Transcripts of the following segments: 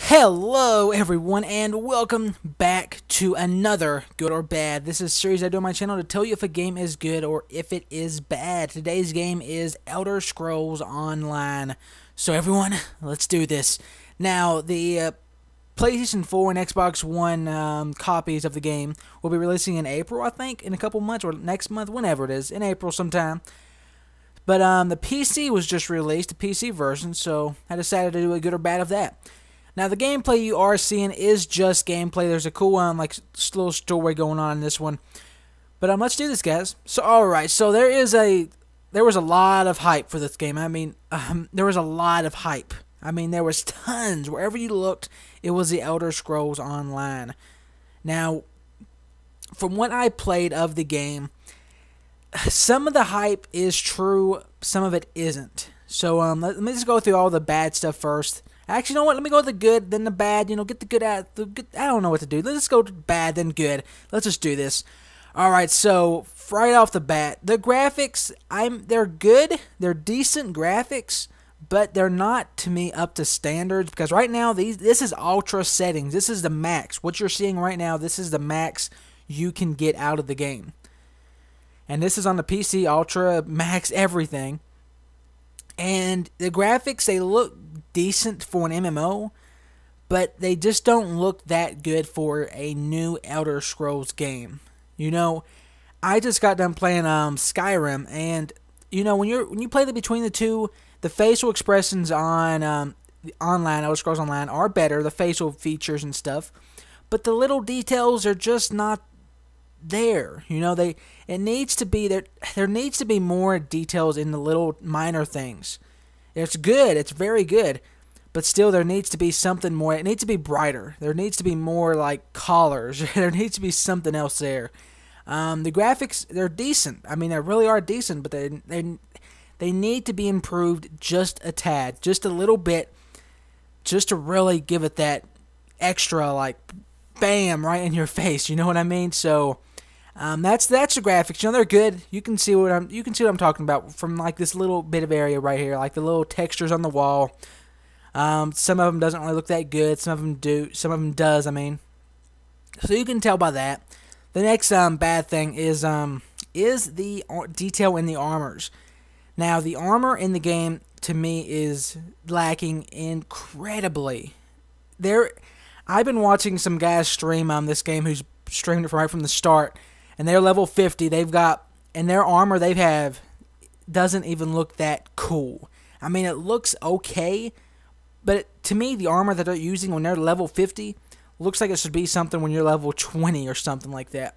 Hello everyone and welcome back to another Good or Bad. This is a series I do on my channel to tell you if a game is good or if it is bad. Today's game is Elder Scrolls Online. So everyone, let's do this. Now the PlayStation 4 and Xbox One copies of the game will be releasing in April, I think, in a couple months or next month, whenever it is, in April sometime. But the PC was just released, the PC version, so I decided to do a good or bad of that. Now, the gameplay you are seeing is just gameplay. There's a cool little story going on in this one. But let's do this, guys. So, alright, so there was a lot of hype for this game. I mean, there was a lot of hype. I mean, there was tons. Wherever you looked, it was the Elder Scrolls Online. Now, from what I played of the game, some of the hype is true, some of it isn't. So, let me just go through all the bad stuff first. Actually, you know what? Let me go with the good, then the bad. You know, get the good out. I don't know what to do. Let's go to bad, then good. Let's just do this. All right. So right off the bat, the graphics, they're good. They're decent graphics, but they're not to me up to standards because right now this is ultra settings. This is the max. What you're seeing right now, this is the max you can get out of the game, and this is on the PC, ultra, max, everything. And the graphics, they look decent for an MMO, but they just don't look that good for a new Elder Scrolls game. You know, I just got done playing Skyrim, and you know, when you play between the two, the facial expressions on online Elder Scrolls Online are better, the facial features and stuff, but the little details are just not there. You know, it needs to be there needs to be more details in the little minor things. It's good, it's very good, but still there needs to be something more. It needs to be brighter. There needs to be more like colors. There needs to be something else there. The graphics, they're decent. I mean, they really are decent, but they need to be improved just a tad, just a little bit, just to really give it that extra like bam right in your face. You know what I mean? So that's the graphics. You know, they're good. You can see what I'm talking about from like this little bit of area right here, like the little textures on the wall. Some of them doesn't really look that good. Some of them do. Some of them does. I mean, so you can tell by that. The next bad thing is the detail in the armors. Now, the armor in the game to me is lacking incredibly. I've been watching some guys stream this game who's streamed it right from the start, and they're level 50. They've got, and their armor they have doesn't even look that cool. I mean, it looks okay, but to me, the armor that they're using when they're level 50 looks like it should be something when you're level 20 or something like that.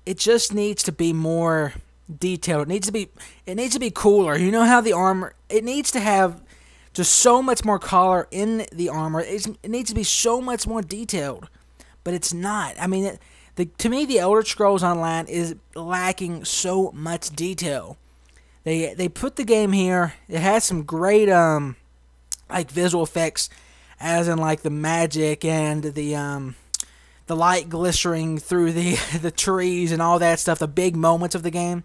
It just needs to be more detailed. It needs to be cooler. You know how the armor, it needs to have just so much more color in the armor. It needs to be so much more detailed, but it's not. I mean, to me, the Elder Scrolls Online is lacking so much detail. They put the game here. It has some great like visual effects, as in like the magic and the light glistening through the trees and all that stuff, the big moments of the game.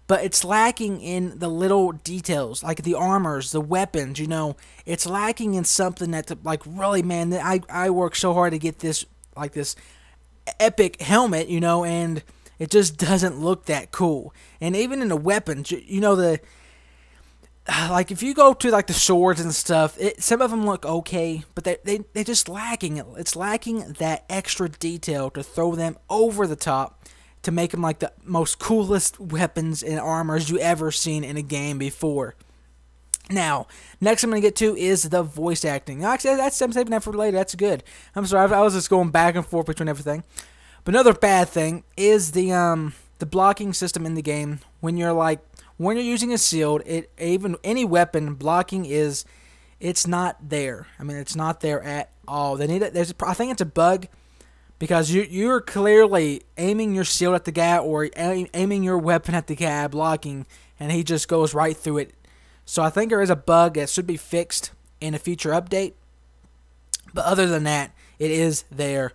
But it's lacking in the little details, like the armors, the weapons, you know. It's lacking in something that's, like, really, man, I worked so hard to get this, like, this epic helmet, you know, and it just doesn't look that cool. And even in the weapons, you know, like, if you go to, like, the swords and stuff, some of them look okay, but they're just lacking. It's lacking that extra detail to throw them over the top, to make them like the most coolest weapons and armors you ever seen in a game before. Now, next I'm going to get to is the voice acting. Actually, I'm saving that for later. That's good. I'm sorry, I was just going back and forth between everything. But another bad thing is the blocking system in the game. When you're using a shield, even any weapon blocking it's not there. I mean, it's not there at all. They need it. I think it's a bug. Because you're clearly aiming your shield at the guy or aiming your weapon at the guy blocking, and he just goes right through it. So I think there is a bug that should be fixed in a future update. But other than that, it is there.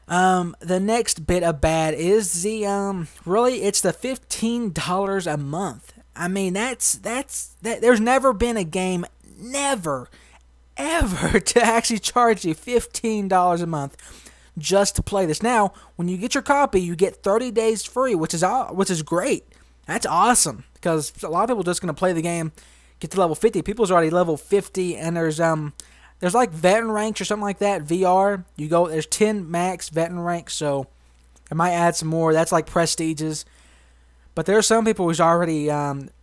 The next bit of bad is really it's the $15 a month. I mean, there's never been a game, never, ever to actually charge you $15 a month just to play this. Now, when you get your copy, you get 30 days free, which is great. That's awesome because a lot of people are just going to play the game, get to level 50. People's already level 50, and there's like veteran ranks or something like that. VR, there's 10 max veteran ranks, so I might add some more. That's like prestiges. But there are some people who's already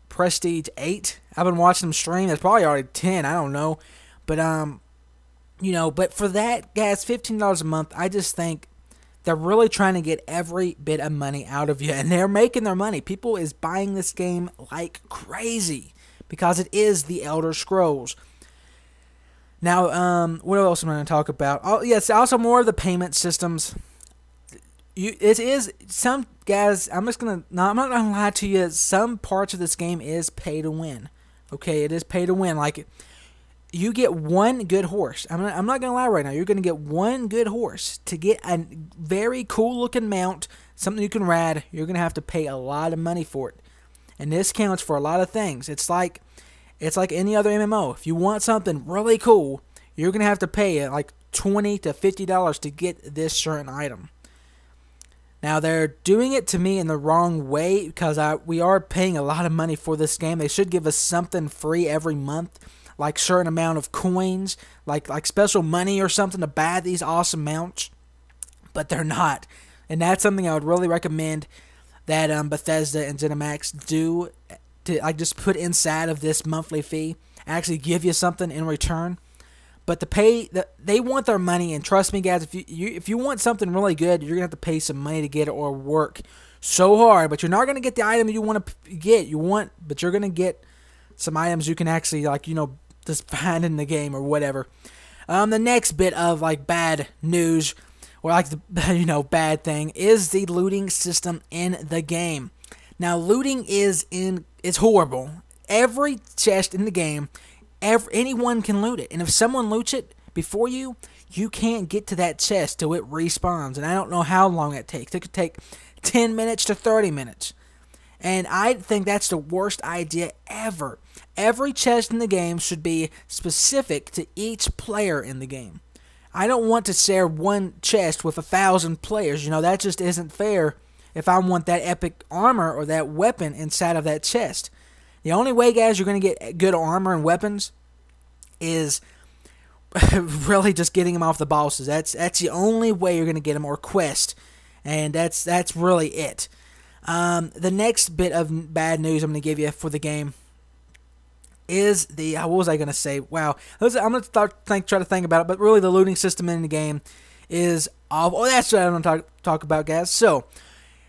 prestige 8. I've been watching them stream. That's probably already 10. I don't know. But but for that, guys, $15 a month, I just think they're really trying to get every bit of money out of you, and they're making their money. People is buying this game like crazy because it is the Elder Scrolls. Now, what else am I going to talk about? Oh, yes, also more of the payment systems. It is some guys. I'm not gonna lie to you. Some parts of this game is pay to win. Okay, it is pay to win. Like, you get one good horse. I'm not gonna lie right now. You're gonna get one good horse to get a very cool looking mount, something you can ride. You're gonna have to pay a lot of money for it, and this counts for a lot of things. It's like any other MMO. If you want something really cool, you're gonna have to pay like $20 to $50 to get this certain item. Now, they're doing it to me in the wrong way because we are paying a lot of money for this game. They should give us something free every month, like certain amount of coins, like special money or something to buy these awesome mounts. But they're not. And that's something I would really recommend that Bethesda and ZeniMax do, to just put inside of this monthly fee, actually give you something in return. But they want their money, and trust me, guys, if you want something really good, you're gonna have to pay some money to get it, or work so hard. But you're not gonna get the item you want to get. But you're gonna get some items you can actually just find in the game or whatever. The next bit of bad news, or the bad thing, is the looting system in the game. Now, looting is horrible. Every chest in the game, anyone can loot it, and if someone loots it before you can't get to that chest till it respawns, and I don't know how long it takes. It could take 10 minutes to 30 minutes, and I think that's the worst idea ever. Every chest in the game should be specific to each player in the game. I don't want to share one chest with 1,000 players. That just isn't fair if I want that epic armor or that weapon inside of that chest. The only way, guys, you're going to get good armor and weapons is really just getting them off the bosses. That's the only way you're going to get them, or quest, and that's really it. The next bit of bad news I'm going to give you for the game is what was I going to say? Wow, I'm going to try to think about it, but really the looting system in the game is awful. Oh, that's what I'm going to talk about, guys. So,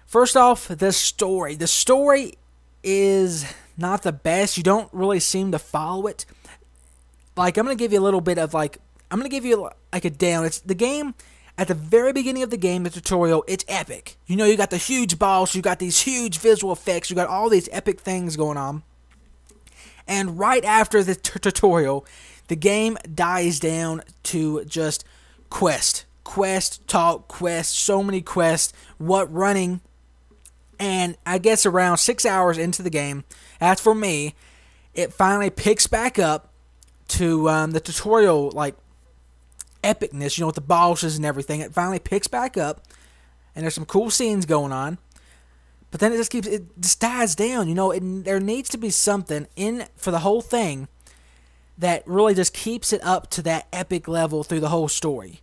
first off, the story. The story is not the best. You don't really seem to follow it. I'm going to give you a little bit of I'm going to give you a down. It's the game. At the very beginning of the game, the tutorial, it's epic. You got the huge boss, you got these huge visual effects, you got all these epic things going on. And right after the tutorial, the game dies down to just quest, talk, quest, so many quests, running. And I guess around 6 hours into the game, as for me, it finally picks back up to the tutorial, epicness, with the bosses and everything. It finally picks back up, and there's some cool scenes going on. But then it just dies down. There needs to be something in for the whole thing that really just keeps it up to that epic level through the whole story.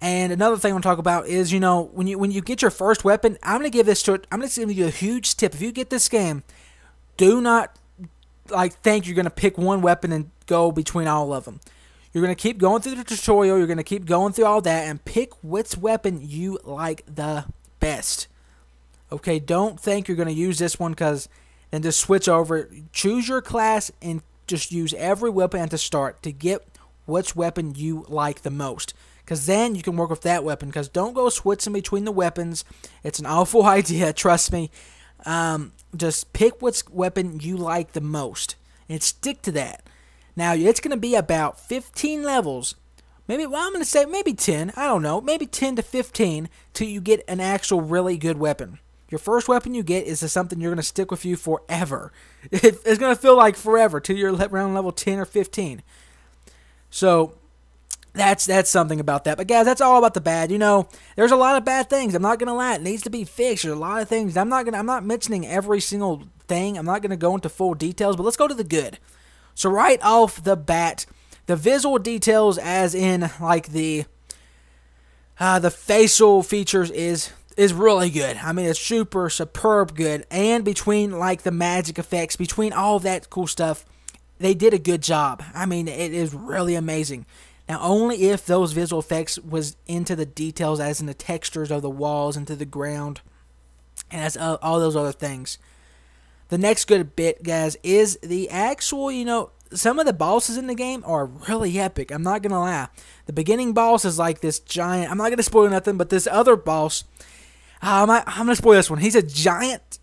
And another thing I want to talk about is, when you get your first weapon, I'm going to give you a huge tip. If you get this game, do not think you're going to pick one weapon and go between all of them. You're going to keep going through the tutorial. You're going to keep going through all that and pick which weapon you like the best. Okay, don't think you're going to use this one and just switch over. Choose your class and just use every weapon at the start to get which weapon you like the most. Because then you can work with that weapon. Because don't go switching between the weapons. It's an awful idea, trust me. Just pick which weapon you like the most and stick to that. Now, it's going to be about 15 levels. I'm going to say maybe 10. I don't know. Maybe 10 to 15 till you get an actual really good weapon. Your first weapon you get is something you're going to stick with you forever. It's going to feel like forever till you're around level 10 or 15. So that's something about that. But guys, that's all about the bad. You know, there's a lot of bad things. I'm not gonna lie. It needs to be fixed. There's a lot of things. I'm not mentioning every single thing. I'm not gonna go into full details. But let's go to the good. So right off the bat, the visual details, as in like the facial features, is really good. I mean, it's superb good. And between like the magic effects, between all of that cool stuff, they did a good job. I mean, it is really amazing. Now, only if those visual effects was into the details, as in the textures of the walls, into the ground, and as all those other things. The next good bit, guys, is the actual, you know, some of the bosses in the game are really epic. I'm not going to lie. The beginning boss is like this giant, I'm not going to spoil nothing, but this other boss, I'm going to spoil this one. He's a giant,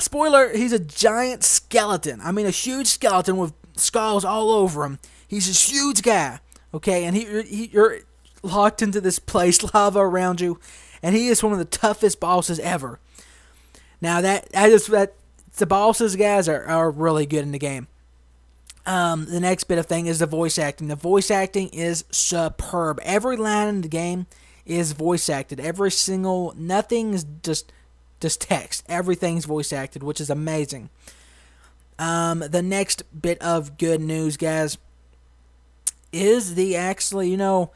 spoiler, he's a giant skeleton. I mean, a huge skeleton with skulls all over him. He's this huge guy. Okay, and you're locked into this place, lava around you, and he is one of the toughest bosses ever. Now the bosses, guys, are really good in the game. The next bit of thing is the voice acting. The voice acting is superb. Every line in the game is voice acted. Every single, nothing's just text. Everything's voice acted, which is amazing. The next bit of good news, guys, is you know,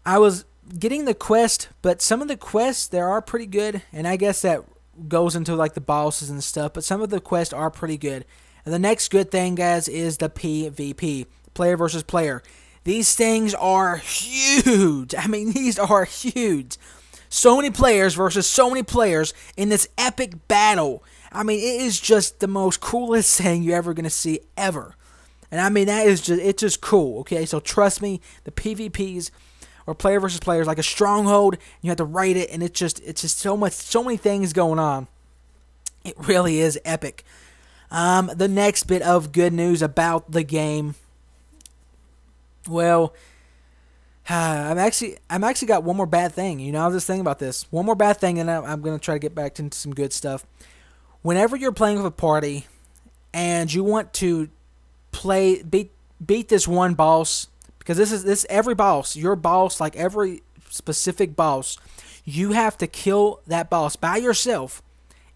I was getting the quest, but some of the quests there are pretty good, and I guess that goes into like the bosses and stuff, but some of the quests are pretty good. And the next good thing, guys, is the PvP, player versus player. These things are huge. I mean, these are huge. So many players versus so many players in this epic battle. I mean, it is just the most coolest thing you're ever going to see ever. And I mean, it's just cool, okay? So trust me, the PvPs, or player versus players, like a stronghold, you have to write it, and it's just so many things going on. It really is epic. The next bit of good news about the game, well, I'm actually got one more bad thing. You know, I was just thinking about this. One more bad thing, and I'm going to try to get back into some good stuff. Whenever you're playing with a party, and you want to beat this one boss, because this every boss, your boss, like every specific boss, you have to kill that boss by yourself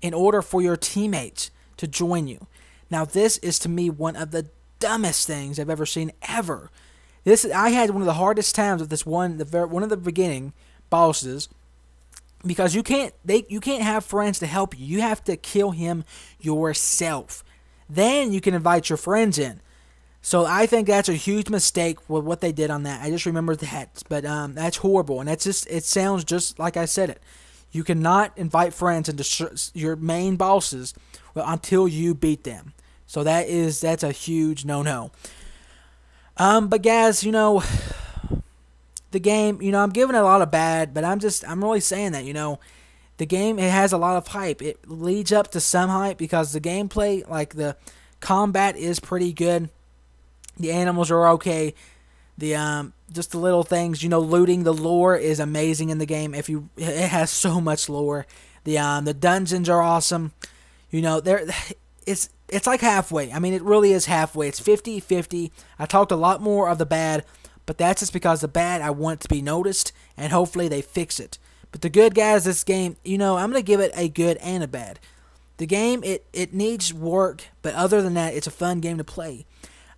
in order for your teammates to join you. Now, this is to me one of the dumbest things I've ever seen ever. I had one of the hardest times with this one of the beginning bosses, because you can't have friends to help you. You have to kill him yourself. Then you can invite your friends in. So I think that's a huge mistake with what they did on that. I just remember that, but that's horrible, and it sounds just like I said it. You cannot invite friends into your main bosses until you beat them. So that's a huge no-no. But guys, you know, the game, you know, I'm giving it a lot of bad, but I'm really saying that, you know, the game, it has a lot of hype. It leads up to some hype because the gameplay, like the combat, is pretty good. The animals are okay. The just the little things, you know, looting, the lore is amazing in the game. It has so much lore. The dungeons are awesome. You know, it's like halfway. I mean, it really is halfway. It's 50-50. I talked a lot more of the bad, but that's just because the bad, I want it to be noticed, and hopefully they fix it. But the good, guys, this game, you know, I'm going to give it a good and a bad. The game, it needs work, but other than that, it's a fun game to play.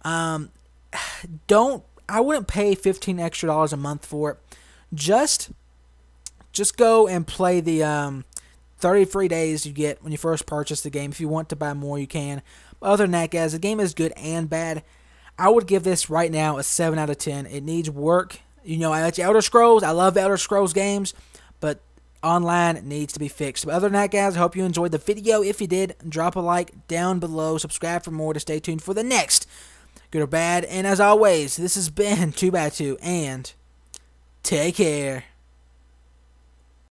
I wouldn't pay $15 extra a month for it. Just go and play the 30 free days you get when you first purchase the game. If you want to buy more, you can. But other than that, guys, the game is good and bad. I would give this right now a 7 out of 10. It needs work. You know, I like Elder Scrolls. I love Elder Scrolls games, but online, it needs to be fixed. But other than that, guys, I hope you enjoyed the video. If you did, drop a like down below. Subscribe for more to stay tuned for the next Good or Bad. And as always, this has been 2x2, and take care.